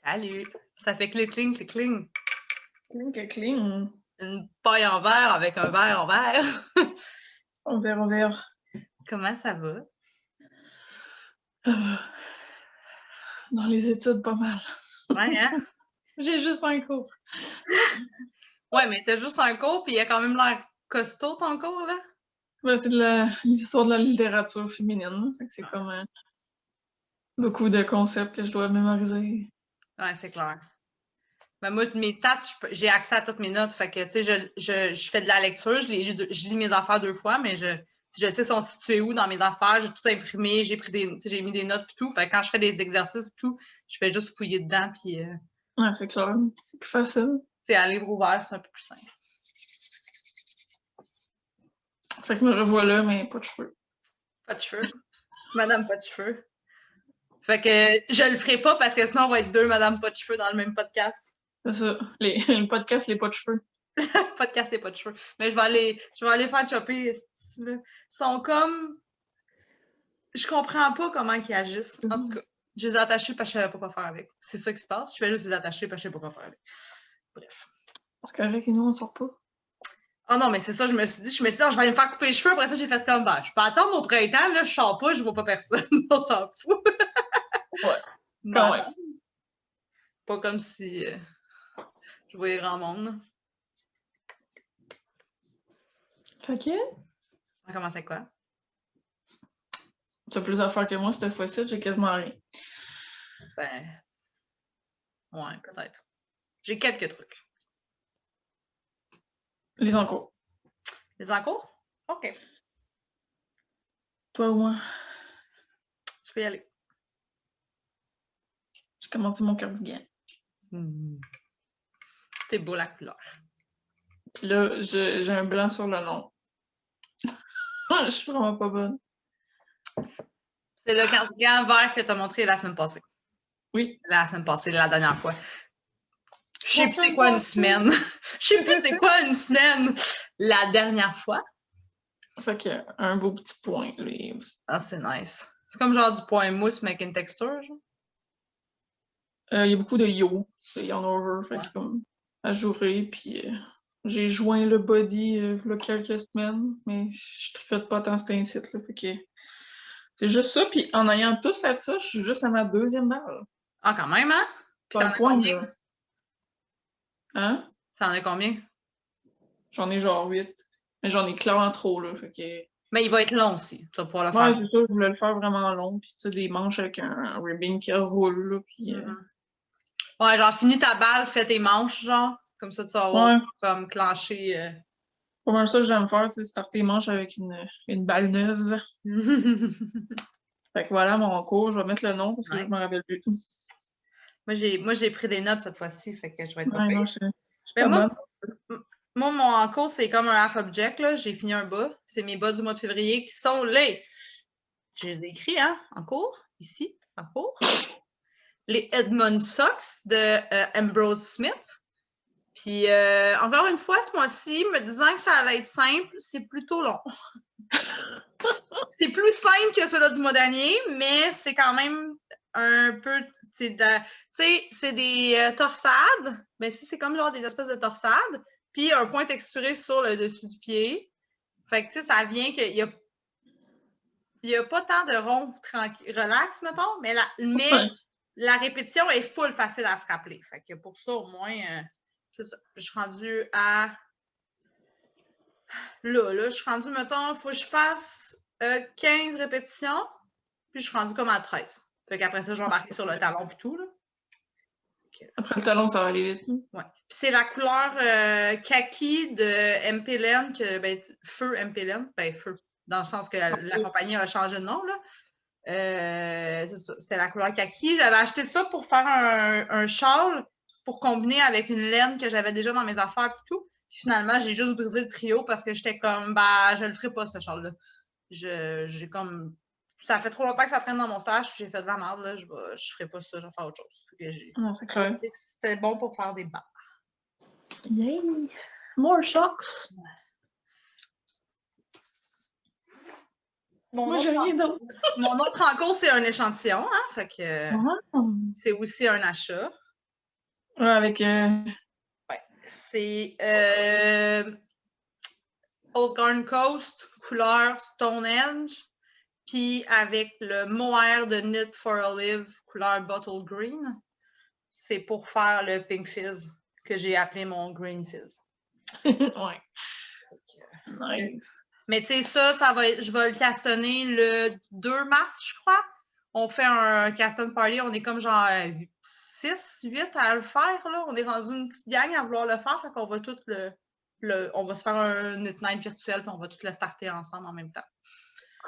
Salut! Ça fait clic-cling, clic-cling. Cling. Une paille en verre avec un verre en verre. On verra. Comment ça va? Dans les études, pas mal. Ouais, hein? J'ai juste un cours. Ouais, mais t'as juste un cours, puis il a quand même l'air costaud ton cours, là? Ben, c'est de l'histoire de la littérature féminine. Fait que c'est comme beaucoup de concepts que je dois mémoriser. Ouais, c'est clair. Ben moi, mes stats, j'ai accès à toutes mes notes. Fait que, tu sais, je fais de la lecture, je lis mes affaires 2 fois, mais je sais sont situés où dans mes affaires, j'ai tout imprimé, j'ai mis des notes et tout. Fait que quand je fais des exercices et tout, je fais juste fouiller dedans, puis Ouais, c'est clair. C'est plus facile. c'est à livre ouvert, c'est un peu plus simple. Fait que me revoilà, mais pas de cheveux. Pas de cheveux. Madame pas de cheveux. Fait que je le ferai pas parce que sinon on va être 2 Madame pas de cheveux dans le même podcast. C'est ça. Le podcast, les pas de cheveux. Podcast et pas de cheveux. Mais je vais aller faire chopper. Ils sont comme. Je comprends pas comment ils agissent. En tout cas, je les ai attachés parce que je savais pas quoi faire avec. C'est ça qui se passe. Je fais juste les attacher parce que je sais pas quoi faire avec. Bref. C'est correct, et nous, on sort pas. Oh non, mais c'est ça, je me suis dit, je vais aller me faire couper les cheveux. Après ça, j'ai fait comme, je peux attendre au printemps, là, je sors pas, je vois pas personne. On s'en fout. Ouais. Quand même. Pas comme si je voyais grand monde. Ok. On commence avec quoi? T'as plus à faire que moi cette fois-ci, j'ai quasiment rien. Ben. Ouais, peut-être. J'ai quelques trucs. Les encours. Les encours? OK. Toi ou moi? Tu peux y aller. J'ai commencé mon cardigan. C'est beau la couleur. Puis là, j'ai un blanc sur le nom. Je suis vraiment pas bonne. C'est le cardigan vert que tu as montré la semaine passée. Oui. La semaine passée, la dernière fois. Je sais plus c'est quoi une semaine. Je sais plus c'est quoi une semaine. La dernière fois. Fait que un beau petit point. Ah, c'est nice. C'est comme genre du point mousse, mais avec une texture, genre. Il y a beaucoup de yo, de yarn over. Fait que c'est comme ajouré. Puis j'ai joint le body il y a quelques semaines, mais je tricote pas tant cet incite là. Fait que c'est juste ça. Puis en ayant tout fait ça, je suis juste à ma deuxième balle. Ah, quand même, hein? Puis Pas t'en le as point, combien? là. Hein? T'en as combien? J'en ai genre 8. Mais j'en ai clairement trop, là. Fait que. Mais il va être long aussi. Tu vas pouvoir le Ouais, faire. c'est ça, je voulais le faire vraiment long. Puis tu sais, des manches avec un ribbon qui roule, là. Puis. Ouais, genre, finis ta balle, fais tes manches, genre. Comme ça, tu vas avoir comme clenché. Pas mal ça que j'aime faire, c'est starter les manches avec une balle neuve. Fait que voilà mon cours, je vais mettre le nom parce que je me rappelle plus. Moi, j'ai pris des notes cette fois-ci, fait que je vais être pas Ouais, pire. non, je suis Mais pas bonne. moi, mon cours, c'est comme un half object, là. J'ai fini un bas. C'est mes bas du mois de février qui sont les. Je les ai écrits, hein, en cours, ici, en cours. Les Edmund Socks de Ambrose Smith. Puis, encore une fois, ce mois-ci, me disant que ça allait être simple, c'est plutôt long. C'est plus simple que ceux-là du mois dernier, mais c'est quand même un peu, tu sais, c'est des torsades, mais si c'est comme genre des espèces de torsades, puis un point texturé sur le dessus du pied. Fait que, tu sais, ça vient qu'il y a pas tant de ronds tranquilles, relax, mettons, mais la répétition est full facile à se rappeler. Fait que pour ça, au moins, c'est ça. Je suis rendue à... Là, je suis rendue, mettons, il faut que je fasse 15 répétitions, puis je suis rendue comme à 13. Fait qu'après ça, je vais embarquer sur le talon et tout, là. Après le talon, ça va aller vite. Ouais. Puis c'est la couleur kaki de MPLN, feu MPLN, feu, dans le sens que la compagnie a changé de nom, là. C'est ça, c'était la couleur kaki. J'avais acheté ça pour faire un châle pour combiner avec une laine que j'avais déjà dans mes affaires et tout. Puis finalement, j'ai juste brisé le trio parce que j'étais comme, je le ferai pas, ce châle-là. J'ai comme. Ça fait trop longtemps que ça traîne dans mon stage, puis j'ai fait de la merde, là. Je ferai pas ça, je vais faire autre chose. Non, c'est clair. C'était bon pour faire des barres. Yay! More shocks! Moi, j'ai rien d'autre. Mon autre en cours, c'est un échantillon, hein? Fait que c'est aussi un achat. Ouais, avec... Ouais. C'est Osgarn Coast, couleur Stonehenge, puis avec le mohair de Knit for a Live, couleur Bottle Green. C'est pour faire le Pink Fizz, que j'ai appelé mon Green Fizz. Ouais. Nice. Mais tu sais, ça va être, je vais le castonner le 2 mars, je crois. On fait un caston party, on est comme genre 6, 8 à le faire, là. On est rendu une petite gang à vouloir le faire, fait qu'on va tout on va se faire un knit night virtuel, puis on va tout le starter ensemble en même temps.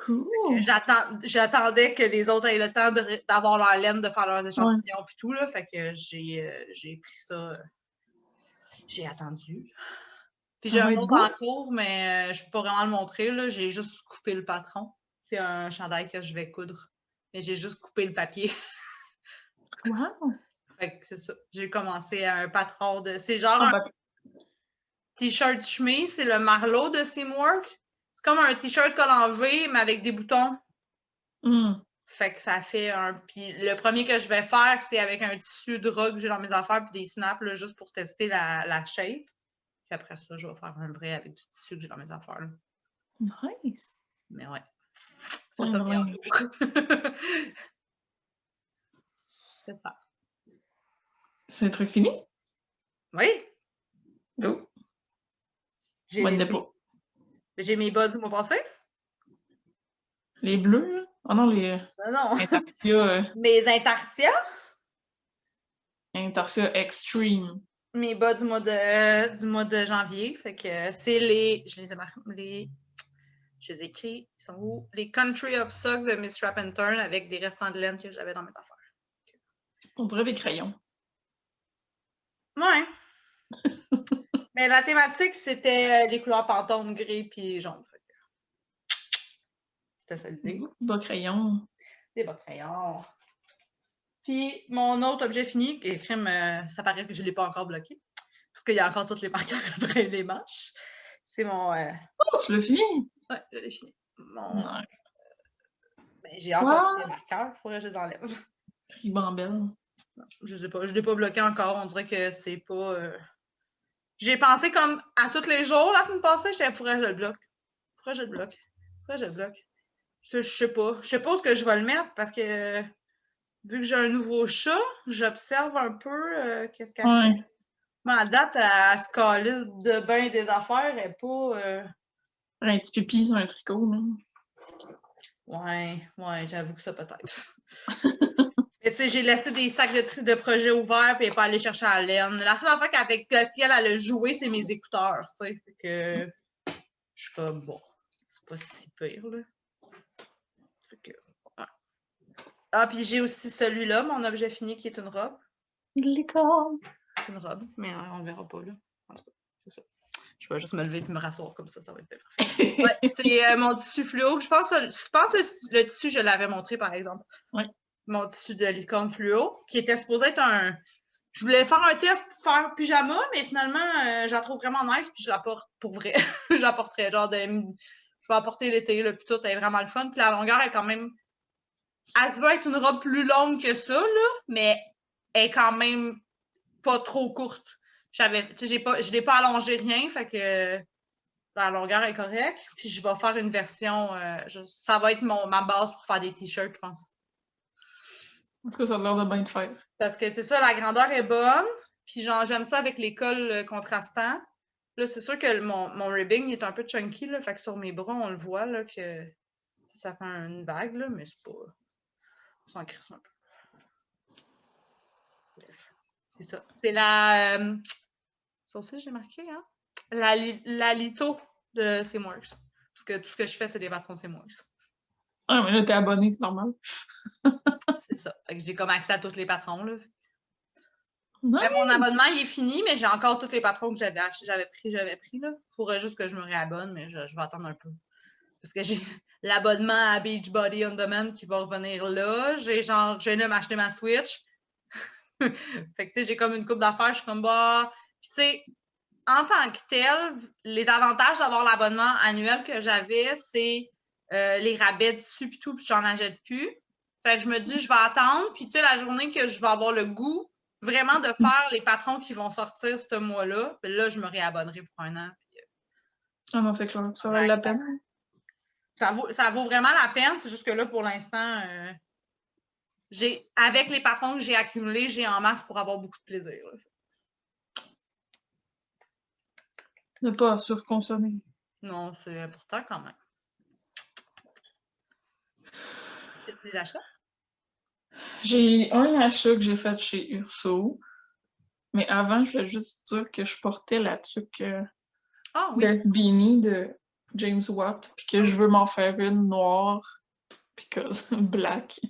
Cool. J'attendais que les autres aient le temps d'avoir leur laine, de faire leurs échantillons, puis tout, là. Fait que j'ai pris ça. J'ai attendu. Puis j'ai un autre en cours, mais je peux pas vraiment le montrer, là. J'ai juste coupé le patron. C'est un chandail que je vais coudre. Mais j'ai juste coupé le papier. Wow! Fait que c'est ça. J'ai commencé à un patron de... C'est genre un t-shirt chemise, c'est le Marlowe de Seamwork. C'est comme un t-shirt col en V, mais avec des boutons. Fait que ça fait un... Puis le premier que je vais faire, c'est avec un tissu drap que j'ai dans mes affaires, puis des snaps, là, juste pour tester la shape. Puis après ça, je vais faire un vrai avec du tissu que j'ai dans mes affaires. Là. Nice! Mais ouais. C'est ça, bien. C'est ça. C'est un truc fini? Oui. Go. J'ai mes bas du mois passé. Les bleus, là? Ah non, les... Non. Intarsia. Mes intarsia. Intarsia Extreme. Mes bas du mois de janvier. Fait que c'est les... Je les ai marqués. Je les ai écrits. Ils sont où? Les Country of Socks de Miss Strap and Turn avec des restants de laine que j'avais dans mes affaires. On dirait des crayons. Ouais. Mais la thématique, c'était les couleurs Pantone, gris puis jaune. C'était ça l'idée. Des bas crayons. Des bas crayons. Puis mon autre objet fini, et ça paraît que je ne l'ai pas encore bloqué, parce qu'il y a encore tous les marqueurs après les manches. C'est mon... Oh, tu l'as fini? Oui, je l'ai fini. Ben, j'ai encore tous les marqueurs, il faudrait que je les enlève. Ribambelle. Je sais pas, je ne l'ai pas bloqué encore, on dirait que c'est pas... J'ai pensé comme à tous les jours la semaine passée, il faudrait que je le bloque. Faudrait que je le bloque. Faudrait que je le bloque. Je sais pas. Je sais pas où est-ce que je vais le mettre, parce que... Vu que j'ai un nouveau chat, j'observe un peu qu'est-ce qu'elle fait. Mais à date, elle se calisse de bain des affaires, elle n'est pas... Un petit pipi sur un tricot, là. Ouais, j'avoue que ça peut-être. Mais tu sais, j'ai laissé des sacs de projets ouverts puis elle n'est pas allée chercher à la laine. La seule affaire avec laquelle elle a joué, c'est mes écouteurs, tu sais. Fait que je suis comme, bon, c'est pas si pire, là. Fait que, ouais. Ah, puis j'ai aussi celui-là, mon objet fini, qui est une robe. Licorne. C'est une robe, mais on verra pas, là. En tout cas, c'est ça. Je vais juste me lever et me rasseoir comme ça va être parfait. Ouais, c'est mon tissu fluo. Je pense que le tissu, je l'avais montré, par exemple. Oui. Mon tissu de licorne fluo, qui était supposé être un... Je voulais faire un test pour faire pyjama, mais finalement, je la trouve vraiment nice, puis je la porte pour vrai. Je la porterais, genre, je vais la porter l'été, là, puis tout, elle est vraiment le fun. Puis la longueur est quand même... Elle se veut être une robe plus longue que ça, là, mais elle est quand même pas trop courte. Je ne l'ai pas allongé rien, fait que la longueur est correcte. Puis je vais faire une version, ça va être ma base pour faire des t-shirts, je pense. En tout cas, ça a l'air de bien te faire. Parce que c'est ça, la grandeur est bonne. Puis genre, j'aime ça avec les cols contrastants. Là, c'est sûr que mon ribbing est un peu chunky, là, fait que sur mes bras, on le voit là, que ça fait une vague, là, mais c'est pas... On s'en crisse un peu. Bref, c'est ça. C'est la... ça aussi, j'ai marqué, hein? La litho de Seamworks. Parce que tout ce que je fais, c'est des patrons de Seamworks. Ah, mais là, t'es abonné, c'est normal. C'est ça. Fait que j'ai comme accès à tous les patrons, là. Nice. Ben, mon abonnement, il est fini, mais j'ai encore tous les patrons que j'avais pris, là. Il faudrait juste que je me réabonne, mais je vais attendre un peu. Parce que j'ai l'abonnement à Beachbody On Demand qui va revenir là. Je viens de m'acheter ma Switch. Fait que, tu sais, j'ai comme une coupe d'affaires. Je suis comme, bah... Puis, tu sais, en tant que tel, les avantages d'avoir l'abonnement annuel que j'avais, c'est les rabais dessus puis tout, puis j'en achète plus. Fait que je me dis, je vais attendre, puis tu sais, la journée que je vais avoir le goût, vraiment de faire les patrons qui vont sortir ce mois-là, puis là, je me réabonnerai pour 1 an. Puis, Ah non, c'est clair, ça vaut la peine. Ça vaut vraiment la peine, c'est juste que là, pour l'instant, avec les patrons que j'ai accumulés, j'ai en masse pour avoir beaucoup de plaisir. Là. Ne pas surconsommer. Non, c'est important quand même. Des achats? J'ai un achat que j'ai fait chez Urso, mais avant, je voulais juste dire que je portais la tuque Death Beanie de James Watt, puis que je veux m'en faire une noire, because black,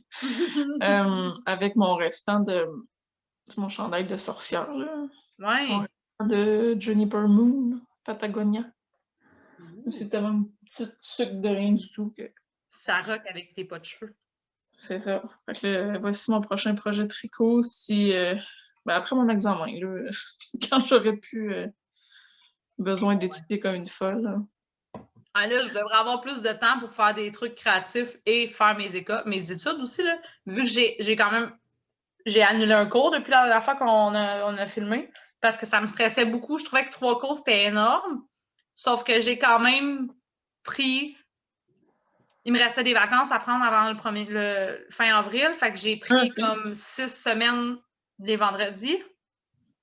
avec mon restant de mon chandail de sorcière, là. Ouais. De Juniper Moon, Patagonia. C'est tellement une petite tuque de rien du tout que... Ça rock avec tes pas de cheveux. C'est ça. Fait que voici mon prochain projet de tricot. Si, après mon examen, là, quand j'aurais pu besoin d'étudier comme une folle. Là. Ah là, je devrais avoir plus de temps pour faire des trucs créatifs et faire mes études aussi. Là. Vu que j'ai quand même annulé un cours depuis la dernière fois qu'on a filmé parce que ça me stressait beaucoup. Je trouvais que 3 cours, c'était énorme. Sauf que j'ai quand même pris... Il me restait des vacances à prendre avant le fin avril. Fait que j'ai pris comme 6 semaines les vendredis.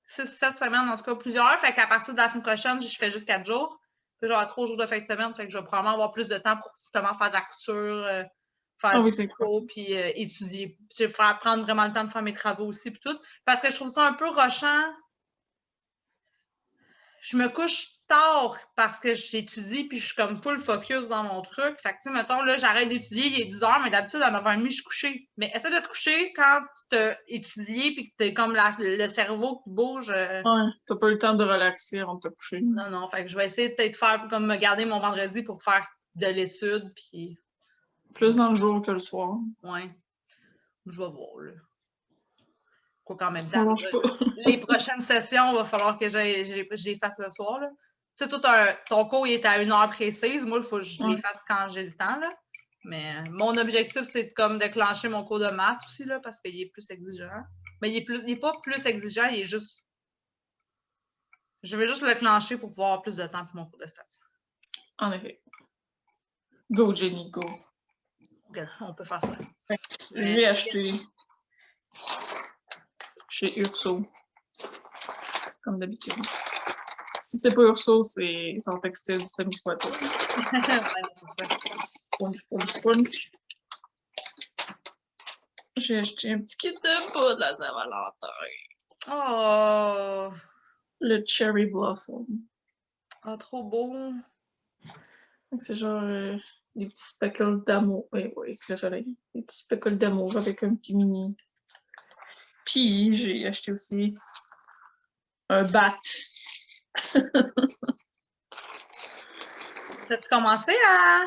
6-7 semaines, en tout cas plusieurs. Fait qu'à partir de la semaine prochaine, je fais juste 4 jours. Puis j'aurai 3 jours de fin de semaine. Fait que je vais probablement avoir plus de temps pour justement faire de la couture, faire du tricot, puis étudier. Puis je vais prendre vraiment le temps de faire mes travaux aussi, puis tout. Parce que je trouve ça un peu rushant. Je me couche tard parce que j'étudie puis je suis comme full focus dans mon truc. Fait que, tu sais, mettons, là, j'arrête d'étudier, il est 10 heures, mais d'habitude, à 9h30, je suis couchée. Mais essaie de te coucher quand tu as étudié puis que t'es comme le cerveau qui bouge. Ouais, t'as pas eu le temps de relaxer avant de te coucher. Non, fait que je vais essayer de peut-être faire comme me garder mon vendredi pour faire de l'étude puis... Plus dans le jour que le soir. Ouais. Je vais voir, là. Quoi qu'en même temps, pas. Les prochaines sessions, il va falloir que je les fasse le soir, là. Tu sais, ton cours il est à 1 heure précise. Moi, il faut que je les fasse quand j'ai le temps. Là. Mais mon objectif, c'est de comme déclencher mon cours de maths aussi, là, parce qu'il est plus exigeant. Mais il est pas plus exigeant, il est juste. Je veux juste le clencher pour pouvoir avoir plus de temps pour mon cours de stats. En effet. Go, Jenny, go. Okay, on peut faire ça. J'ai acheté chez Urso. Comme d'habitude. Si c'est pas Urso, c'est son textile du semi-squatter. Punch. J'ai acheté un petit kit de poudre à Saint-Valentin. Oh! Le Cherry Blossom. Oh, trop beau! C'est genre des petits speckles d'amour. Oui, avec le soleil. Des petits speckles d'amour avec un petit mini. Puis, j'ai acheté aussi un bat. T'as-tu commencé à...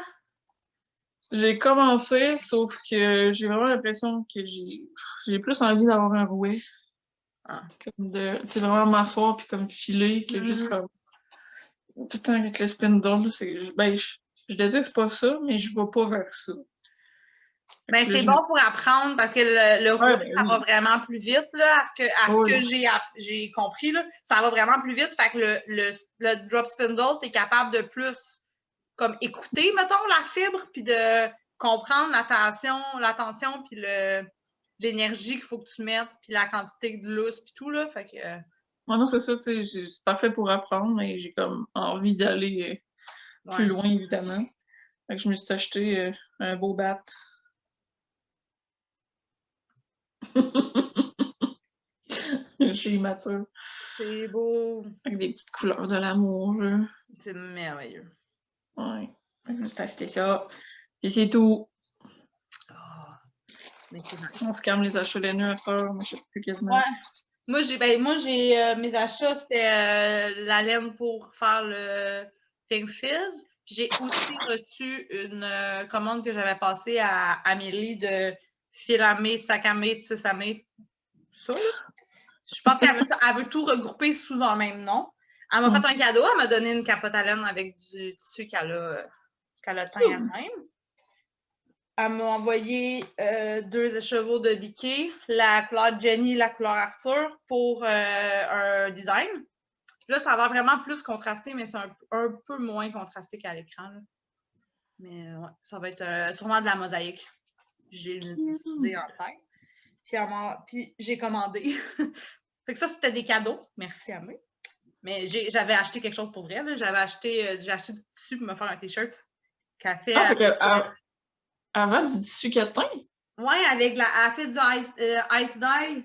J'ai commencé, sauf que j'ai vraiment l'impression que j'ai plus envie d'avoir un rouet. Comme de vraiment m'asseoir puis comme filer que juste comme tout le temps avec le spindle. Je déteste pas ça, mais je vais pas vers ça. Ben, c'est bon pour apprendre parce que le roulet, ça va vraiment plus vite, là, à ce que j'ai compris, là. Ça va vraiment plus vite. Fait que le drop spindle, t'es capable de plus comme écouter, mettons, la fibre, puis de comprendre la tension, puis l'énergie qu'il faut que tu mettes, puis la quantité de lousse, puis tout, là. Fait que... non, c'est ça, tu sais, c'est parfait pour apprendre, mais j'ai comme envie d'aller plus loin, évidemment. Fait que je me suis acheté un beau bat. Je suis immature. C'est beau. Avec des petites couleurs de l'amour, là. C'est merveilleux. Ouais. Je me suis acheté ça. Et c'est tout. On se calme les achats laineux à soeur, mais je sais plus quasiment. Ouais. Moi, j'ai mes achats, c'était la laine pour faire le Pink Fizz. J'ai aussi reçu une commande que j'avais passée à Amélie de filamé, sacamé, tissamé. Ça, là. Je pense qu'elle veut tout regrouper sous un même nom. Elle m'a fait un cadeau, elle m'a donné une capote à laine avec du tissu qu'elle a teint elle-même. Elle m'a envoyé 2 écheveaux de Dicky, la couleur Jenny, la couleur Arthur, pour un design. Là, ça a l'air vraiment plus contrasté, mais c'est un peu moins contrasté qu'à l'écran. Là. Mais ouais, ça va être sûrement de la mosaïque. J'ai une petite idée en tête. Puis j'ai commandé. Fait que ça, c'était des cadeaux. Merci à moi. Mais j'avais acheté quelque chose pour vrai. Là. J'ai acheté du tissu pour me faire un t-shirt. Café. Ah, fait que avant du tissu catin? Ouais, avec elle a fait du ice dye.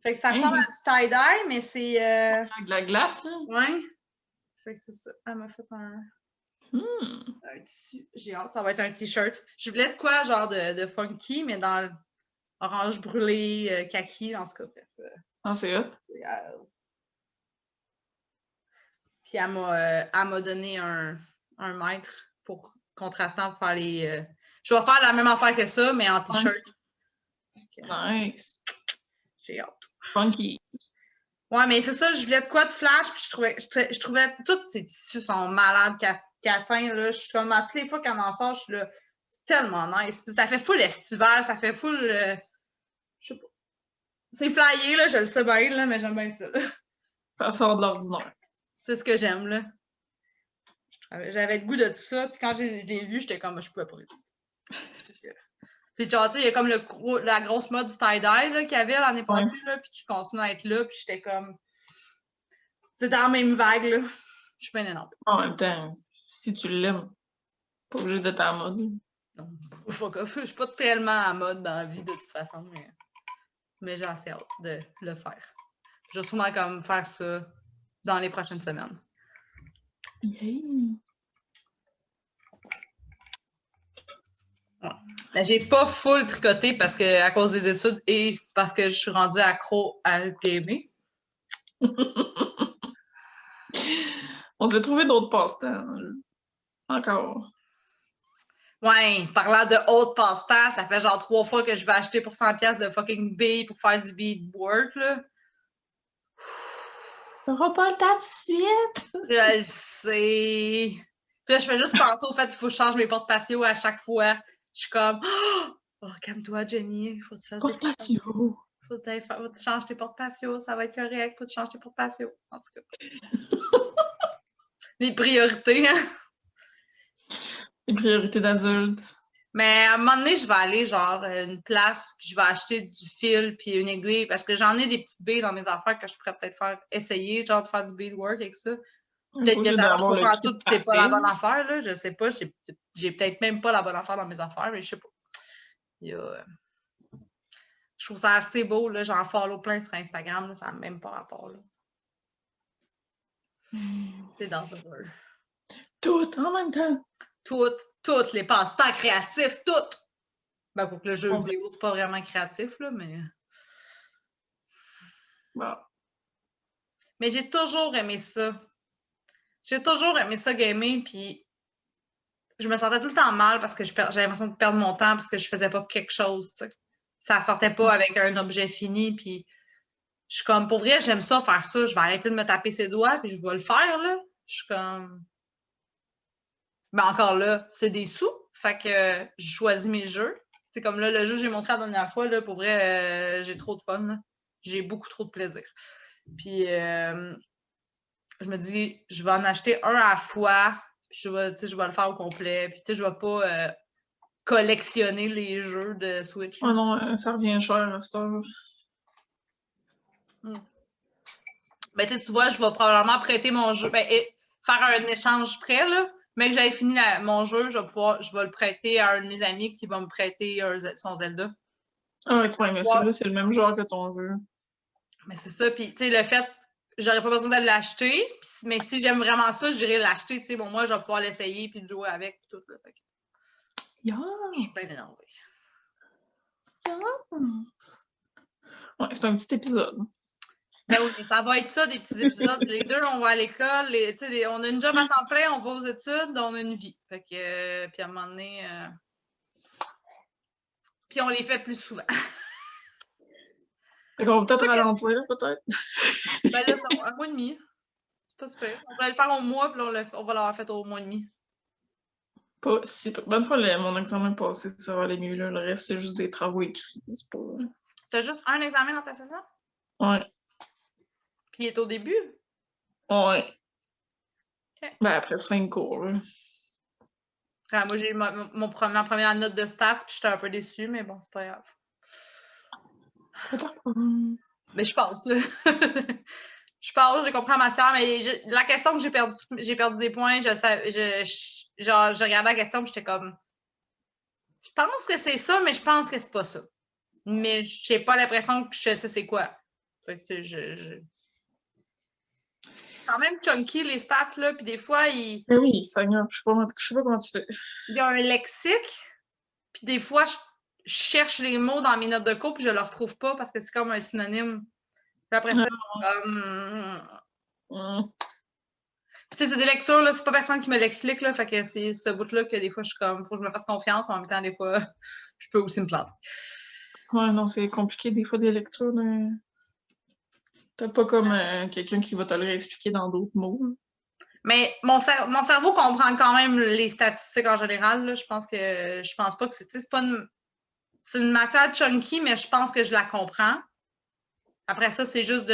Fait que ça ressemble à du tie-dye, mais c'est. Avec de la glace, là? Ouais. Fait que c'est ça. Elle m'a fait un tissu. J'ai hâte. Ça va être un t-shirt. Je voulais de quoi, genre de funky, mais dans orange brûlé, kaki, en tout cas. Bref. Ah, c'est hot. Puis elle m'a donné un mètre pour contrastant pour faire les. Je vais faire la même affaire que ça, mais en t-shirt. Nice. J'ai hâte. Funky. Ouais, mais c'est ça, je voulais de quoi de flash, puis je trouvais tous ces tissus sont malades, catin, là. Je suis comme, à toutes les fois qu'elle en sort, je suis là, c'est tellement nice. Ça fait full estival, ça fait full, je sais pas. C'est flyé, là, je le sais bien, là, mais j'aime bien ça, là. Ça sort de l'ordinaire. C'est ce que j'aime, là. J'avais le goût de tout ça, puis quand je l'ai vu, j'étais comme, je pouvais pas résister. Puis genre, tu sais, il y a comme la grosse mode du tie-dye qu'il y avait l'année passée, là, puis qui continue à être là, puis j'étais comme... C'est dans la même vague, là. Je suis bien énervée. En même temps, si tu l'aimes, pas obligé d'être à la mode. Non, je suis pas tellement à mode dans la vie, de toute façon, mais j'ai assez hâte de le faire. Je vais sûrement comme faire ça dans les prochaines semaines. Yeah. Ouais. Ben, j'ai pas full tricoté parce que à cause des études et parce que je suis rendue accro à le gamer. On s'est trouvé d'autres passe-temps. Encore. Ouais, parlant de haute passe-temps, ça fait genre 3 fois que je vais acheter pour 100$ de fucking billes pour faire du beadwork, là. T'auras pas le temps de suite! Je le sais. Puis là, je fais juste penser au fait qu'il faut que je change mes portes patio à chaque fois. Je suis comme, oh, calme-toi, Jenny. Faut que tu fasses Porte patio. Faut que tu changes tes portes patio. Ça va être correct. Faut que tu changes tes portes patio. En tout cas. Les priorités, hein. Les priorités d'adultes. Mais à un moment donné, je vais aller genre une place, puis je vais acheter du fil puis une aiguille, parce que j'en ai des petites billes dans mes affaires que je pourrais peut-être essayer, genre de faire du beadwork avec ça. Peut-être que ça marche pas partout, puis c'est pas la bonne affaire, là. Je sais pas, j'ai peut-être même pas la bonne affaire dans mes affaires, mais je sais pas. Je trouve ça assez beau, là. J'en follow plein sur Instagram, là, ça n'a même pas rapport, là. C'est dangereux. Tout en même temps. Toutes les passe-temps créatifs, toutes! Ben, pour que le jeu vidéo, c'est pas vraiment créatif, là, mais... Bon. Mais j'ai toujours aimé ça. J'ai toujours aimé ça gamer, puis je me sentais tout le temps mal parce que j'avais l'impression de perdre mon temps parce que je faisais pas quelque chose, tu sais. Ça sortait pas avec un objet fini, puis je suis comme, pour vrai, j'aime ça, faire ça. Je vais arrêter de me taper ses doigts, puis je vais le faire, là. Je suis comme... Ben encore là, c'est des sous, fait que je choisis mes jeux. C'est comme là, le jeu que j'ai montré la dernière fois, là, pour vrai, j'ai trop de fun, là. J'ai beaucoup trop de plaisir. Puis, je me dis, je vais en acheter un à la fois, puis je vais le faire au complet, puis je vais pas collectionner les jeux de Switch. Oh non, ça revient cher à cette heure. Ben, tu vois, je vais probablement prêter mon jeu, faire un échange prêt, là, mais que j'avais fini mon jeu, je vais le prêter à un de mes amis qui va me prêter son Zelda. Ah ouais, tu vas aimer ça, là, c'est le même genre que ton jeu. Mais c'est ça, puis tu sais, le fait, j'aurais pas besoin de l'acheter, mais si j'aime vraiment ça, j'irai l'acheter, tu sais, bon, moi, je vais pouvoir l'essayer puis le jouer avec, puis tout, là. Fait que... Yeah. Je suis bien énervée. Yeah. Ouais, c'est un petit épisode. Ben oui, mais ça va être ça, des petits épisodes. Les deux, on va à l'école, on a une job à temps plein, on va aux études, on a une vie. Fait que, puis à un moment donné, puis on les fait plus souvent. Fait qu'on va peut-être ralentir, peut-être. Ben là, c'est un mois et demi. C'est pas super. On va le faire au mois, puis on va l'avoir fait au mois et demi. Pas si... Bonne fois, mon examen passé, ça va aller mieux. Là. Le reste, c'est juste des travaux écrits. C'est pas... T'as juste un examen dans ta saison? Ouais. Puis il est au début? Ouais. Okay. Ben, après 5 cours, là. Moi, j'ai eu ma première note de stats, puis j'étais un peu déçue, mais bon, c'est pas grave. Mais je pense, là. Je pense, j'ai compris la matière, mais la question que j'ai perdu des points, genre, je regardais la question, puis j'étais comme... Je pense que c'est ça, mais je pense que c'est pas ça. Mais j'ai pas l'impression que je sais c'est quoi. Fait que, quand même chunky, les stats, là, puis des fois, Ben oui, Seigneur, je sais pas comment tu fais. il y a un lexique, puis des fois, je cherche les mots dans mes notes de cours, puis je le retrouve pas parce que c'est comme un synonyme. Puis après ça, Puis, tu sais, c'est des lectures, là, c'est pas personne qui me l'explique, là, fait que c'est ce bout-là que des fois, je suis comme, faut que je me fasse confiance, mais en même temps, des fois, je peux aussi me planter. Ouais, non, c'est compliqué, des fois, des lectures, mais... T'as pas comme quelqu'un qui va te le réexpliquer dans d'autres mots. Là. Mais mon cerveau comprend quand même les statistiques en général, là. Je pense pas que c'est pas c'est une matière chunky, mais je pense que je la comprends. Après ça, c'est juste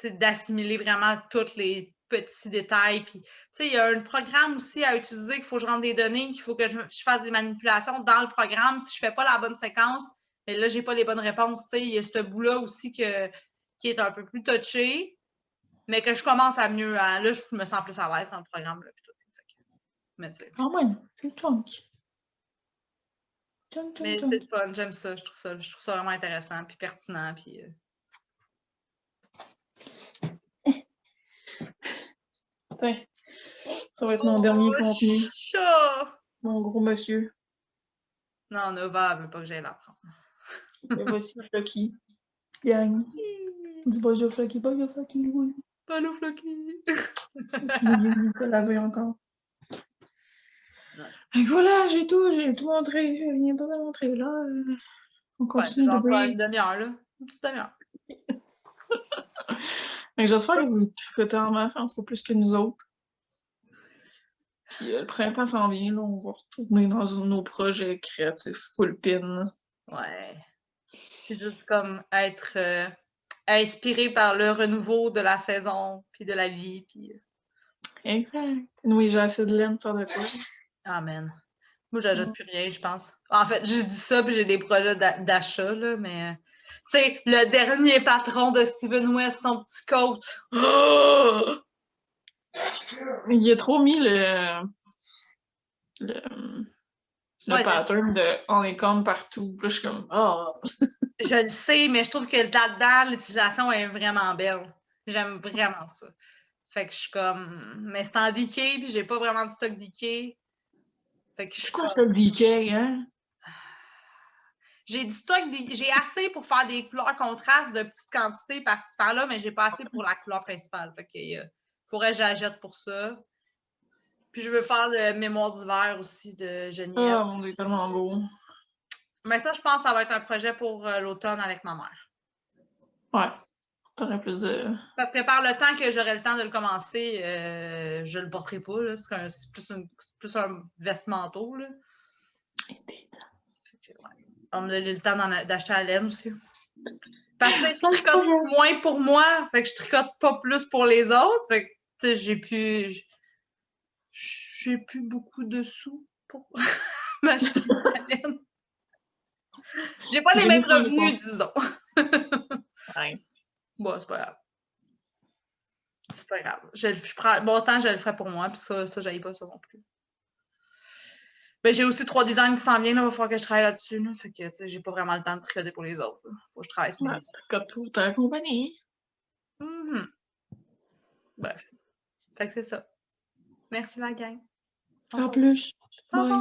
d'assimiler vraiment tous les petits détails. Puis, il y a un programme aussi à utiliser qu'il faut que je rentre des données, qu'il faut que je fasse des manipulations dans le programme. Si je ne fais pas la bonne séquence, et là, je n'ai pas les bonnes réponses. Il y a ce bout-là aussi qui est un peu plus touché, mais que je commence à mieux. Là, je me sens plus à l'aise dans le programme. Là, mais c'est chunky. Mais c'est le fun, j'aime ça. Je trouve ça vraiment intéressant, puis pertinent. Puis, Ça va être mon dernier contenu. Chat! Mon gros monsieur. Non, Nova, elle veut pas que j'aille l'apprendre. Et voici Flocky. Gang. Dis bonjour Flocky, oui. Allô, Flocky! Je la veux encore. Et voilà, j'ai tout montré. Je viens de montrer. Là, on continue de briller. Une demi-heure, là. Une petite demi-heure. J'espère que vous tricotez en masse, en tout cas plus que nous autres. Puis le printemps s'en vient, là, on va retourner dans nos projets créatifs full pin. Ouais. C'est juste comme être inspiré par le renouveau de la saison, puis de la vie, puis... Exact. Oui, j'ai assez de laine pour faire de quoi. Amen. Moi, j'ajoute plus rien, je pense. En fait, je dis ça, puis j'ai des projets d'achat, là, mais... Tu sais, le dernier patron de Steven West, son petit coat. Oh! Il a trop mis le pattern de on est comme partout. Puis là, je suis comme oh. Je le sais, mais je trouve que là-dedans, l'utilisation est vraiment belle. J'aime vraiment ça. Fait que je suis comme. Mais c'est en decay, puis j'ai pas vraiment de stock decay. Fait que je suis quoi ça le decay, hein? J'ai du stock, j'ai assez pour faire des couleurs contrastes de petites quantités par-ci par-là, mais j'ai pas assez pour la couleur principale. Fait que faudrait que j'achète pour ça. Puis je veux faire le mémoire d'hiver aussi de Geneviève. Oh mon Dieu, tellement beau. Mais ça, je pense que ça va être un projet pour l'automne avec ma mère. Ouais. T'aurais plus de. Parce que par le temps que j'aurai le temps de le commencer, je le porterai pas. Là. C'est plus un veste-manteau. Là. On me donne le temps d'acheter la laine aussi. Parce que je tricote moins pour moi, fait que je tricote pas plus pour les autres. Fait que j'ai plus beaucoup de sous pour m'acheter de la laine. J'ai pas les mêmes revenus, disons. Ouais. Bon, c'est pas grave. C'est pas grave. Bon temps, je le ferai pour moi, puis ça j'aille pas ça non plus. Ben, j'ai aussi 3 designs qui s'en viennent, il va falloir que je travaille là-dessus. Là. Fait que j'ai pas vraiment le temps de tricoter pour les autres. Là. Faut que je travaille sur mes designs. Comme tout ta compagnie. Bref. Fait que c'est ça. Merci la gang. À plus. Bye.